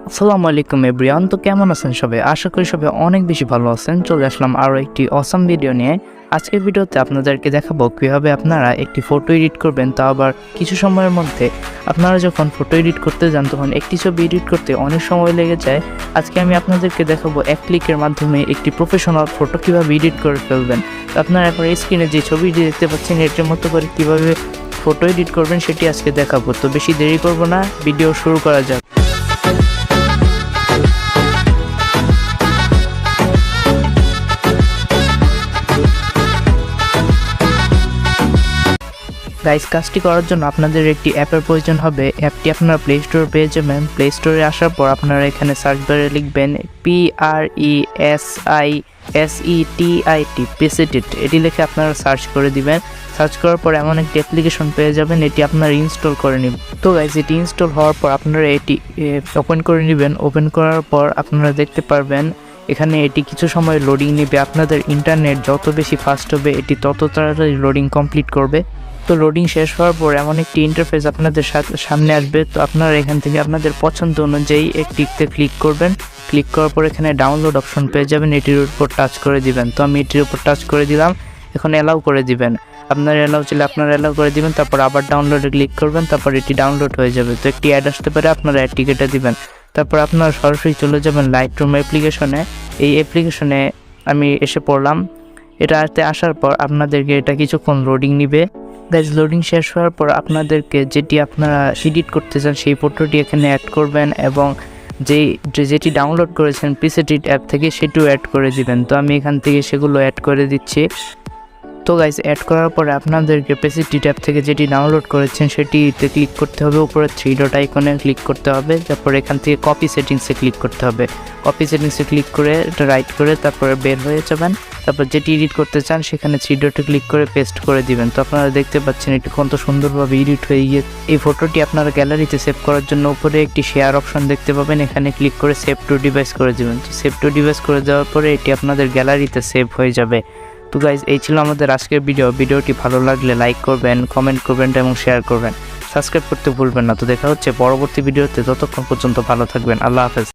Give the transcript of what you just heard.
আসসালামু আলাইকুম এভরিওয়ান। তো কেমন আছেন সবাই? আশা করি সবাই অনেক বেশি ভালো আছেন। চলে আসলাম আরও একটি অসাম ভিডিও নিয়ে। আজকের ভিডিওতে আপনাদেরকে দেখাবো কীভাবে আপনারা একটি ফটো এডিট করবেন, তাও আবার কিছু সময়ের মধ্যে। আপনারা যখন ফটো এডিট করতে যান তখন একটি ছবি এডিট করতে অনেক সময় লেগে যায়। আজকে আমি আপনাদেরকে দেখাবো এক ক্লিকের মাধ্যমে একটি প্রফেশনাল ফটো কীভাবে এডিট করে ফেলবেন। তো আপনারা এখন স্ক্রিনে যে ছবিটি দেখতে পাচ্ছেন এটার মতো করে কীভাবে ফটো এডিট করবেন সেটি আজকে দেখাবো। তো বেশি দেরি করব না, ভিডিও শুরু করা যাক। গাইস, কাজটি করার জন্য আপনাদের একটি অ্যাপের প্রয়োজন হবে। অ্যাপটি আপনারা প্লে স্টোরে পেয়ে যাবেন। প্লে স্টোরে আসার পর আপনারা এখানে সার্চ বারে লিখবেন PRESISETIT পেসিটিট। এটি লিখে আপনারা সার্চ করে দিবেন। সার্চ করার পর এমন একটি অ্যাপ্লিকেশন পেয়ে যাবেন, এটি আপনারা ইনস্টল করে নেবেন। তো গাইস, এটি ইনস্টল হওয়ার পর আপনারা এটি ওপেন করে নেবেন। ওপেন করার পর আপনারা দেখতে পারবেন এখানে এটি কিছু সময় লোডিং নেবে। আপনাদের ইন্টারনেট যত বেশি ফাস্ট হবে এটি তত তাড়াতাড়ি লোডিং কমপ্লিট করবে। তো লোডিং শেষ হওয়ার পর এমন একটি ইন্টারফেস আপনাদের সামনে আসবে। তো আপনারা এখান থেকে আপনাদের পছন্দ অনুযায়ী একটিতে ক্লিক করবেন। ক্লিক করার পর এখানে ডাউনলোড অপশন পেয়ে যাবেন, এটির উপর টাচ করে দিবেন। তো আমি এটির উপর টাচ করে দিলাম। এখন অ্যালাউ করে দিবেন। আপনার অ্যালাউ চলে আপনারা অ্যালাউ করে দিবেন, তারপর আবার ডাউনলোডে ক্লিক করবেন, তারপর এটি ডাউনলোড হয়ে যাবে। তো একটি অ্যাড আসতে পারে, আপনারা অ্যাডটি কেটে দিবেন। তারপর আপনারা সরাসরি চলে যাবেন লাইটরুম অ্যাপ্লিকেশনে। এই অ্যাপ্লিকেশনে আমি এসে পড়লাম। এটাতে আসার পর আপনাদেরকে এটা কিছুক্ষণ লোডিং নিবে। গাইজ, লোডিং শেষ হওয়ার পর আপনাদেরকে যেটি আপনারা এডিট করতে চান সেই ফটোটি এখানে অ্যাড করবেন এবং যেটি ডাউনলোড করেছেন প্রিসেট অ্যাপ থেকে সেটিও অ্যাড করে দিবেন। তো আমি এখান থেকে সেগুলো অ্যাড করে দিচ্ছি। তো গাইজ, অ্যাড করার পরে আপনাদেরকে প্রিসেট অ্যাপ থেকে যেটি ডাউনলোড করেছেন সেটিতে ক্লিক করতে হবে। উপরে 3 ডট আইকনে ক্লিক করতে হবে। তারপর এখান থেকে কপি সেটিংসে ক্লিক করতে হবে। কপি সেটিংসে ক্লিক করে এটা রাইট করে তারপরে বের হয়ে যাবেন। তারপর যেটি এডিট করতে চান সেখানে 3 ডটে ক্লিক করে পেস্ট করে দিবেন। তো আপনারা দেখতে পাচ্ছেন এটি কত সুন্দরভাবে এডিট হয়ে গিয়ে। এই ফটোটি আপনারা গ্যালারিতে সেভ করার জন্য উপরে একটি শেয়ার অপশন দেখতে পাবেন, এখানে ক্লিক করে সেভ টু ডিভাইস করে দিবেন। তো সেভ টু ডিভাইস করে দেওয়ার পরে এটি আপনাদের গ্যালারিতে সেভ হয়ে যাবে। তো গাইজ, এই ছিল আমাদের আজকের ভিডিওটি ভালো লাগলে লাইক করবেন, কমেন্ট করবেন এবং শেয়ার করবেন। সাবস্ক্রাইব করতে ভুলবেন না। তো দেখা হচ্ছে পরবর্তী ভিডিওতে। ততক্ষণ পর্যন্ত ভালো থাকবেন। আল্লাহ হাফেজ।